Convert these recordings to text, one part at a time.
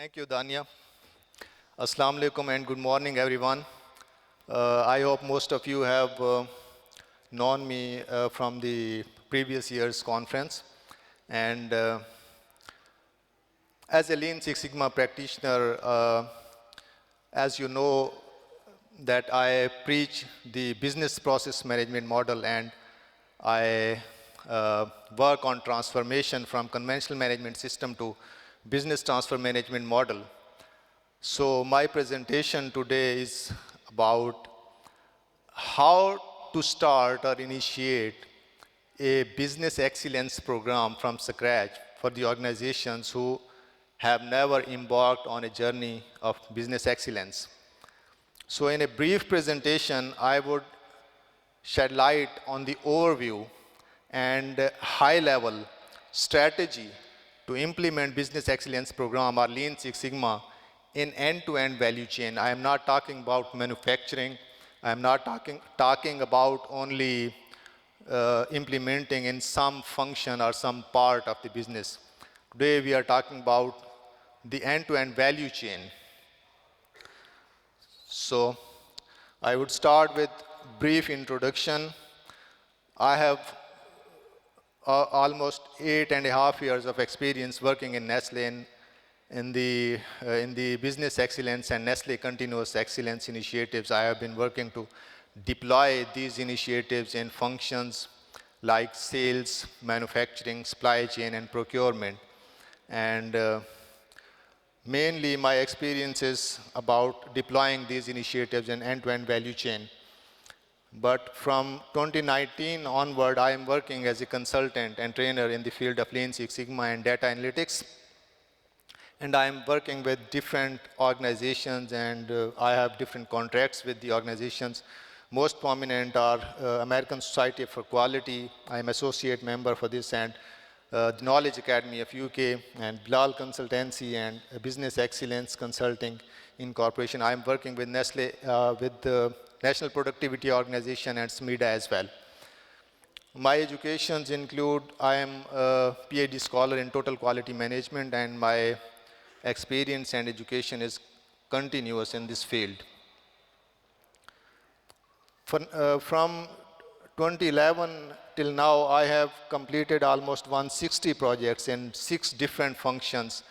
Thank you, Dania. Assalamu alaikum and good morning, everyone. I hope most of you have known me from the previous year's conference. And as a Lean Six Sigma practitioner, as you know, that I preach the business process management model, and I work on transformation from conventional management system to business transfer management model. So my presentation today is about how to start or initiate a business excellence program from scratch for the organizations who have never embarked on a journey of business excellence. So in a brief presentation, I would shed light on the overview and high-level strategy to implement business excellence program or Lean Six Sigma in end-to-end value chain. I am not talking about manufacturing. I am not talking about only implementing in some function or some part of the business. Today we are talking about the end-to-end value chain. So I would start with brief introduction. I have almost 8.5 years of experience working in Nestle in the business excellence and Nestle continuous excellence initiatives. I have been working to deploy these initiatives in functions like sales, manufacturing, supply chain, and procurement. And mainly my experience is about deploying these initiatives in end-to-end value chain. But from 2019 onward, I am working as a consultant and trainer in the field of Lean Six Sigma and data analytics. And I am working with different organizations, and I have different contracts with the organizations. Most prominent are American Society for Quality. I am associate member for this, and the Knowledge Academy of UK, and Bilal Consultancy and Business Excellence Consulting Incorporation. I am working with Nestle, with the National Productivity Organization and SMIDA as well. My educations include, I am a PhD scholar in total quality management, and my experience and education is continuous in this field. From 2011 till now, I have completed almost 160 projects in 6 different functions.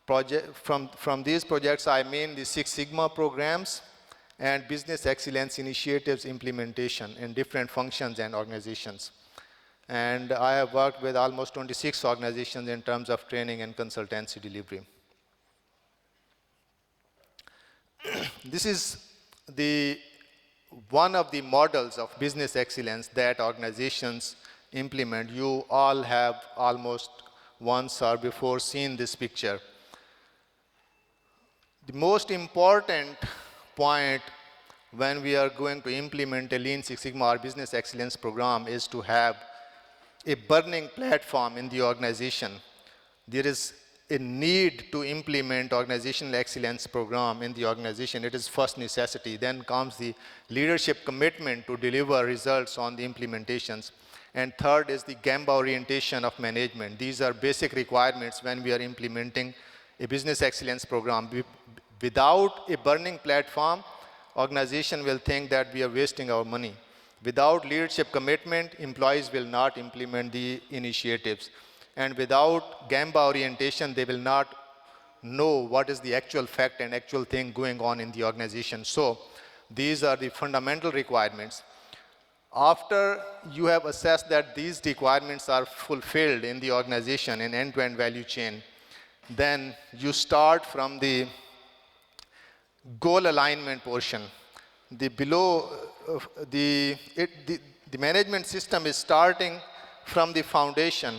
From these projects, I mean the Six Sigma programs and business excellence initiatives implementation in different functions and organizations. And I have worked with almost 26 organizations in terms of training and consultancy delivery. This is one of the models of business excellence that organizations implement. You all have almost once or before seen this picture. The most important point when we are going to implement a Lean Six Sigma or business excellence program is to have a burning platform in the organization. There is a need to implement organizational excellence program in the organization. It is first necessity. Then comes the leadership commitment to deliver results on the implementations. And third is the Gemba orientation of management. These are basic requirements when we are implementing a business excellence program. Without a burning platform, organization will think that we are wasting our money. Without leadership commitment, employees will not implement the initiatives. And without Gemba orientation, they will not know what is the actual fact and actual thing going on in the organization. So these are the fundamental requirements. After you have assessed that these requirements are fulfilled in the organization in end-to-end value chain, then you start from the goal alignment portion. The management system is starting from the foundation: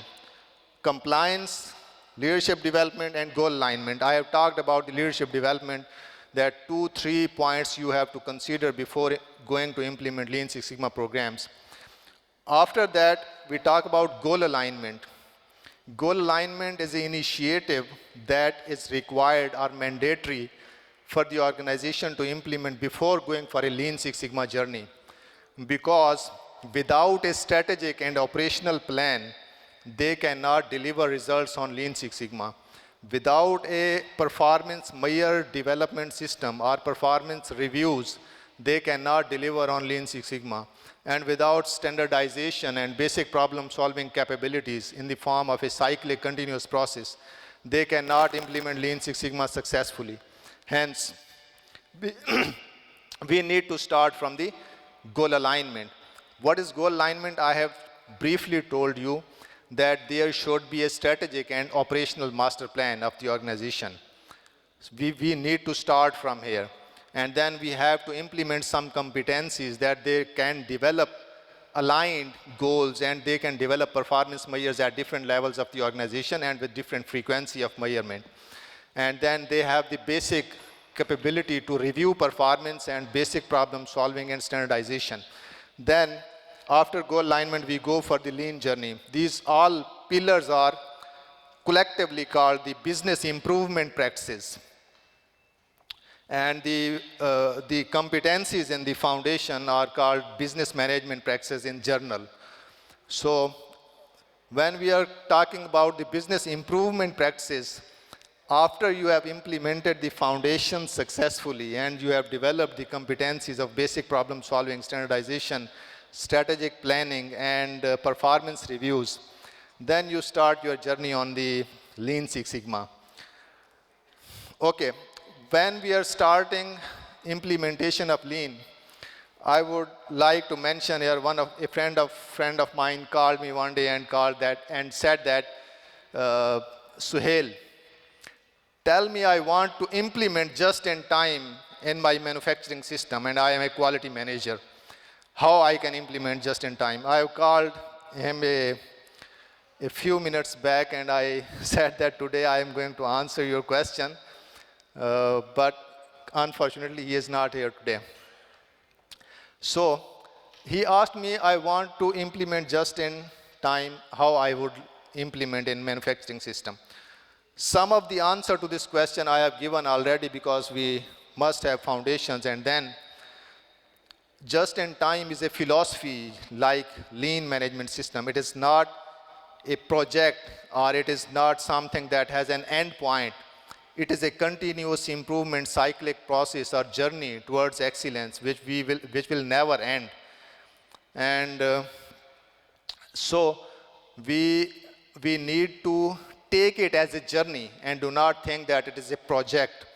compliance, leadership development, and goal alignment. I have talked about the leadership development, that 2-3 points you have to consider before going to implement Lean Six Sigma programs. After that, we talk about goal alignment. Goal alignment is an initiative that is required or mandatory for the organization to implement before going for a Lean Six Sigma journey. Because without a strategic and operational plan, they cannot deliver results on Lean Six Sigma. Without a performance measure development system or performance reviews, they cannot deliver on Lean Six Sigma. And without standardization and basic problem solving capabilities in the form of a cyclic continuous process, they cannot implement Lean Six Sigma successfully. Hence, we, we need to start from the goal alignment. What is goal alignment? I have briefly told you that there should be a strategic and operational master plan of the organization. We need to start from here. And then we have to implement some competencies that they can develop aligned goals and they can develop performance measures at different levels of the organization and with different frequency of measurement. And then they have the basic capability to review performance and basic problem solving and standardization. Then after goal alignment, we go for the lean journey. These all pillars are collectively called the business improvement practices. And the competencies in the foundation are called business management practices in journal. So when we are talking about the business improvement practices, after you have implemented the foundation successfully and you have developed the competencies of basic problem solving, standardization, strategic planning, and performance reviews, then you start your journey on the Lean Six Sigma. Okay, when we are starting implementation of Lean, I would like to mention here a friend of mine called me one day and said that, Suhail, tell me I want to implement just in time in my manufacturing system and I am a quality manager. How I can implement just in time? I called him a few minutes back and I said that today I am going to answer your question, but unfortunately he is not here today. So he asked me I want to implement just in time how I would implement in manufacturing system. Some of the answer to this question I have given already because we must have foundations, and then just in time is a philosophy like lean management system. It is not a project or it is not something that has an end point. It is a continuous improvement cyclic process or journey towards excellence which will never end. And so we need to take it as a journey and do not think that it is a project.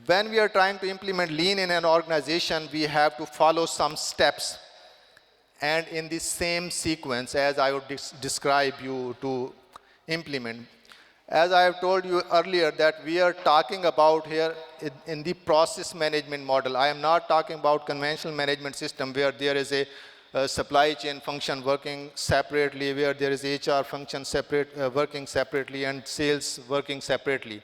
When we are trying to implement lean in an organization, we have to follow some steps and in the same sequence as I would describe you to implement. As I have told you earlier that we are talking about here in the process management model. I am not talking about conventional management system where there is a supply chain function working separately, where there is HR function working separately and sales working separately.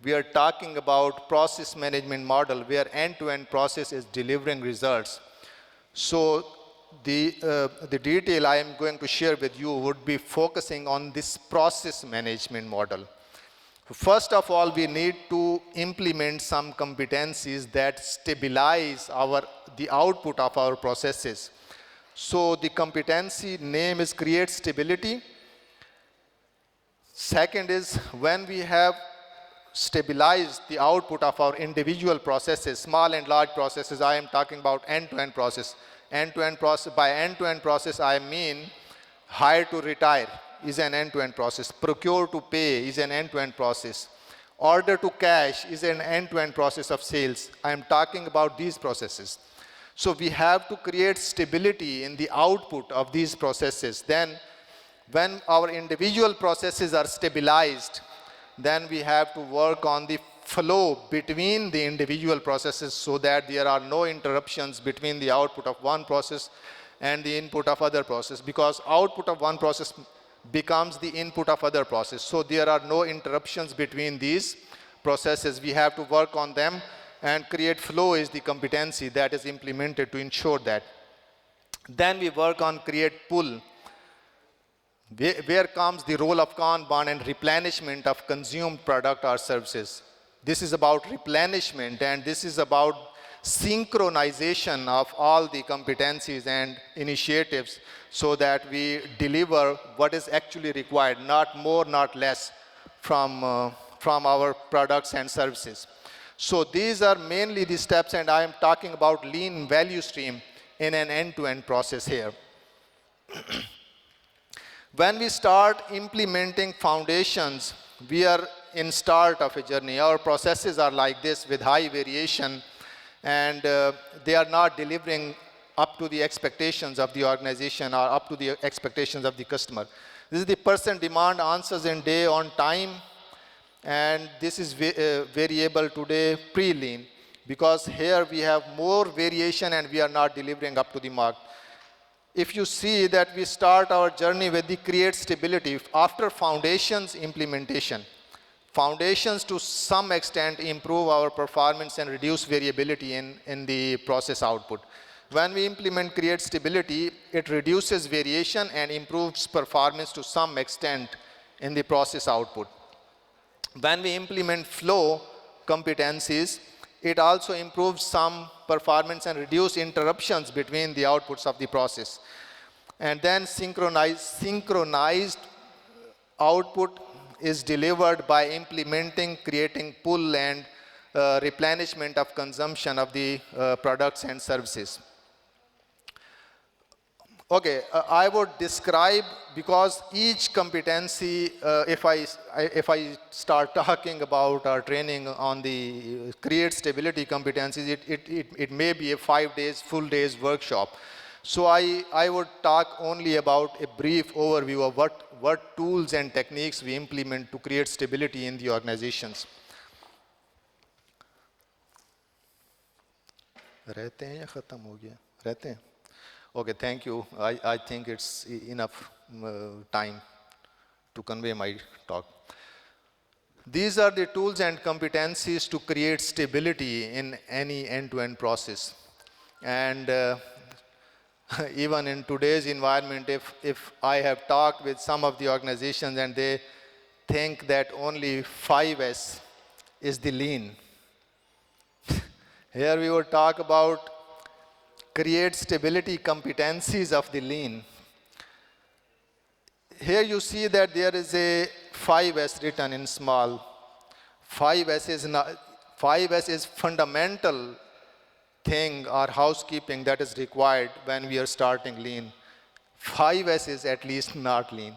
We are talking about process management model where end-to-end process is delivering results. So the detail I am going to share with you would be focusing on this process management model. First of all, we need to implement some competencies that stabilize the output of our processes. So the competency name is create stability. Second is when we have stabilized the output of our individual processes, small and large processes, I am talking about end-to-end process. End-to-end process, by end-to-end process, I mean hire to retire is an end-to-end process. Procure to pay is an end-to-end process. Order to cash is an end-to-end process of sales. I am talking about these processes. So we have to create stability in the output of these processes. Then when our individual processes are stabilized, then we have to work on the flow between the individual processes so that there are no interruptions between the output of one process and the input of other process, because output of one process becomes the input of other process. So there are no interruptions between these processes. We have to work on them, and create flow is the competency that is implemented to ensure that. Then we work on create pull. Where comes the role of Kanban and replenishment of consumed product or services? This is about replenishment, and this is about synchronization of all the competencies and initiatives so that we deliver what is actually required, not more, not less. from our products and services. So these are mainly the steps, and I am talking about lean value stream in an end-to-end process here. When we start implementing foundations, we are in start of a journey. Our processes are like this with high variation, and they are not delivering up to the expectations of the organization or up to the expectations of the customer. This is the person demand answers in day on time, and this is variable today pre-lean, because here we have more variation and we are not delivering up to the mark. If you see that we start our journey with the create stability after foundations implementation. Foundations to some extent improve our performance and reduce variability in the process output. When we implement create stability, it reduces variation and improves performance to some extent in the process output. When we implement flow competencies, it also improves some performance and reduce interruptions between the outputs of the process. And then synchronized output is delivered by implementing, creating pull and replenishment of consumption of the products and services. Okay, I would describe, because each competency, if I start talking about our training on the create stability competencies, it may be a 5 days, full days workshop. So I would talk only about a brief overview of what tools and techniques we implement to create stability in the organizations. रहते हैं या खत्म हो गया? रहते हैं? Okay, thank you. I think it's enough time to convey my talk. These are the tools and competencies to create stability in any end-to-end process. And even in today's environment, if I have talked with some of the organizations and they think that only 5S is the lean. Here we will talk about create stability competencies of the lean. Here you see that there is a 5S written in small. 5S is fundamental thing or housekeeping that is required when we are starting lean. 5S is at least not lean.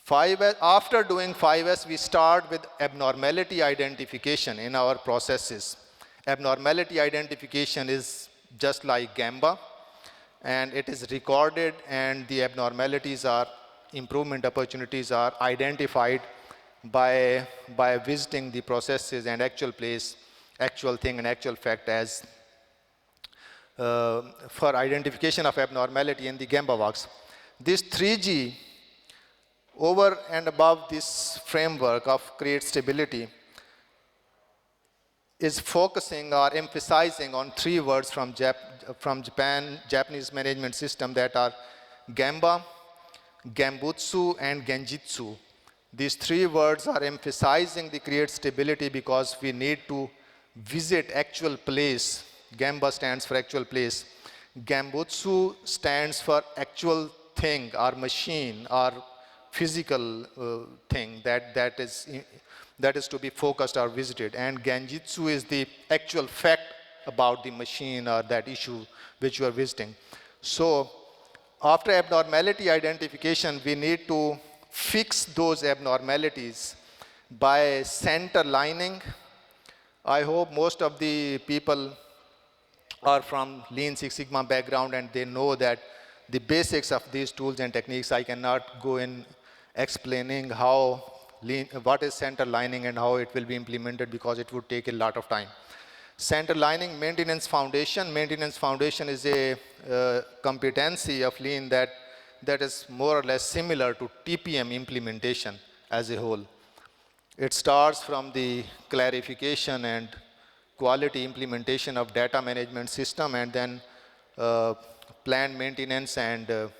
5S, after doing 5S, we start with abnormality identification in our processes. Abnormality identification is just like Gamba, and it is recorded, and the abnormalities are, improvement opportunities are identified by visiting the processes and actual place, actual thing and actual fact as for identification of abnormality in the Gamba works. This 3G, over and above this framework of create stability, is focusing or emphasizing on 3 words from Japanese management system that are Gamba, Gambutsu, and Genjitsu. These 3 words are emphasizing the create stability because we need to visit actual place. Gamba stands for actual place. Gambutsu stands for actual thing or machine or physical thing that is to be focused or visited. And Genjitsu is the actual fact about the machine or that issue which you are visiting. So after abnormality identification, we need to fix those abnormalities by center lining. I hope most of the people are from Lean Six Sigma background and they know that the basics of these tools and techniques. I cannot go in explaining how what is center lining and how it will be implemented because it would take a lot of time. Center lining, maintenance foundation. Maintenance foundation is a competency of Lean that is more or less similar to TPM implementation as a whole. It starts from the clarification and quality implementation of data management system, and then planned maintenance and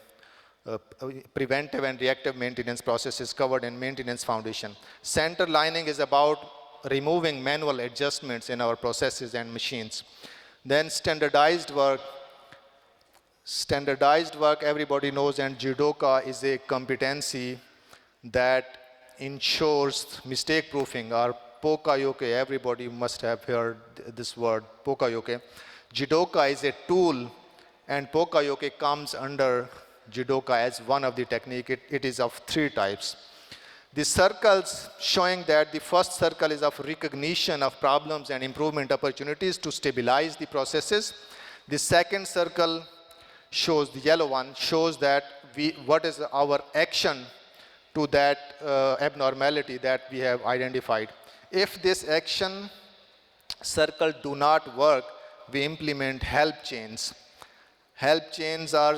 preventive and reactive maintenance processes covered in maintenance foundation. Center lining is about removing manual adjustments in our processes and machines. Then standardized work. Standardized work everybody knows, and Judoka is a competency that ensures mistake proofing, or Pokayoke. Everybody must have heard this word, Pokayoke. Jidoka is a tool, and Pokayoke comes under Jidoka as one of the technique. It is of 3 types. The circles showing that the first circle is of recognition of problems and improvement opportunities to stabilize the processes. The second circle shows, the yellow one, shows that what is our action to that abnormality that we have identified. If this action circle do not work, we implement help chains. Help chains are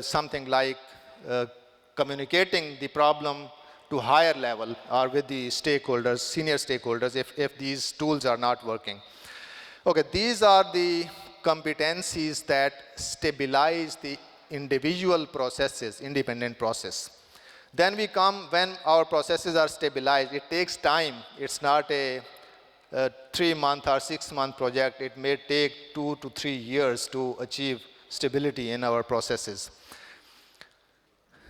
something like communicating the problem to higher level or with the stakeholders, senior stakeholders, if these tools are not working. Okay, these are the competencies that stabilize the individual processes, independent process. Then we come, when our processes are stabilized, it takes time. It's not a 3-month or 6-month project. It may take 2 to 3 years to achieve stability in our processes.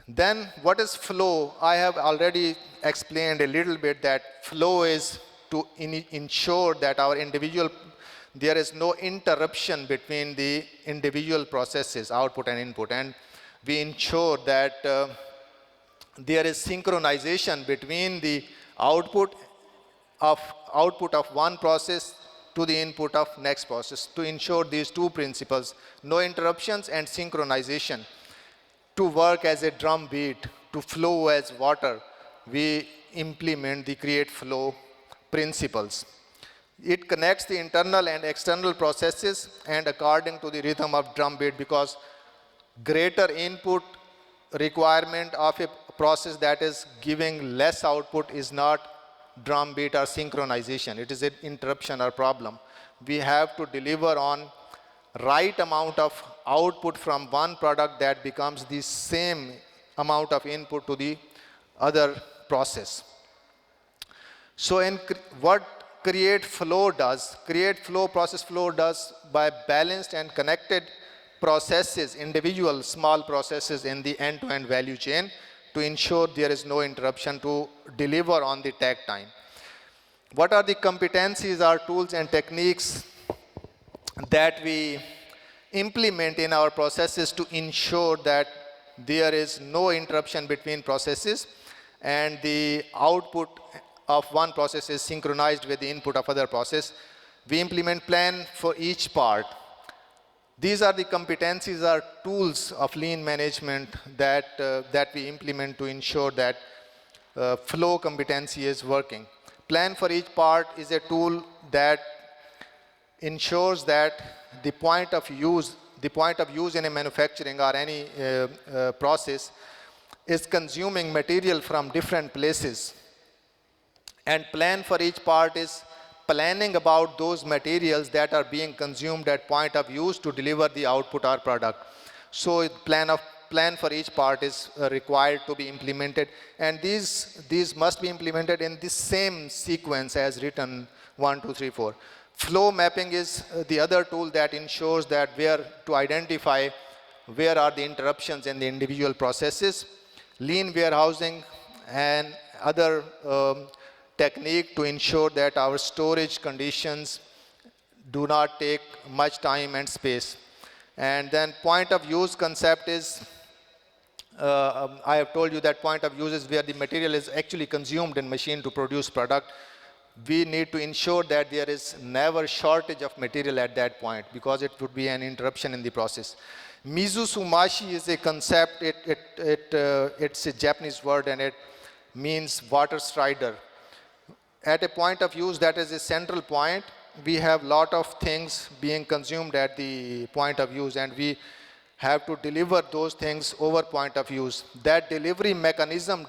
Then what is flow? I have already explained a little bit that flow is to ensure that our there is no interruption between the individual processes, output and input, and we ensure that there is synchronization between the output of one process to the input of next process, to ensure these 2 principles, no interruptions and synchronization. To work as a drum beat, to flow as water, we implement the create flow principles. It connects the internal and external processes and according to the rhythm of drum beat, because greater input requirement of a process that is giving less output is not drum beat or synchronization. It is an interruption or problem. We have to deliver on right amount of output from one product that becomes the same amount of input to the other process. So what create flow does, process flow does by balanced and connected processes, individual small processes in the end-to-end value chain, to ensure there is no interruption to deliver on the tag time. What are the competencies or tools and techniques that we implement in our processes to ensure that there is no interruption between processes and the output of one process is synchronized with the input of other process? We implement plan for each part. These are the competencies or tools of lean management that we implement to ensure that flow competency is working. Plan for each part is a tool that ensures that the point of use in a manufacturing or any process is consuming material from different places. And plan for each part is planning about those materials that are being consumed at point of use to deliver the output or product. So plan for each part is required to be implemented, and these must be implemented in the same sequence as written 1, 2, 3, 4. Flow mapping is the other tool that ensures that to identify where are the interruptions in the individual processes. Lean warehousing and other technique to ensure that our storage conditions do not take much time and space. And then point of use concept is, I have told you that point of use is where the material is actually consumed in machine to produce product. We need to ensure that there is never shortage of material at that point, because it would be an interruption in the process. Mizusumashi is a concept. It's a Japanese word and it means water strider. At a point of use that is a central point, we have lot of things being consumed at the point of use, and we have to deliver those things over point of use. That delivery mechanism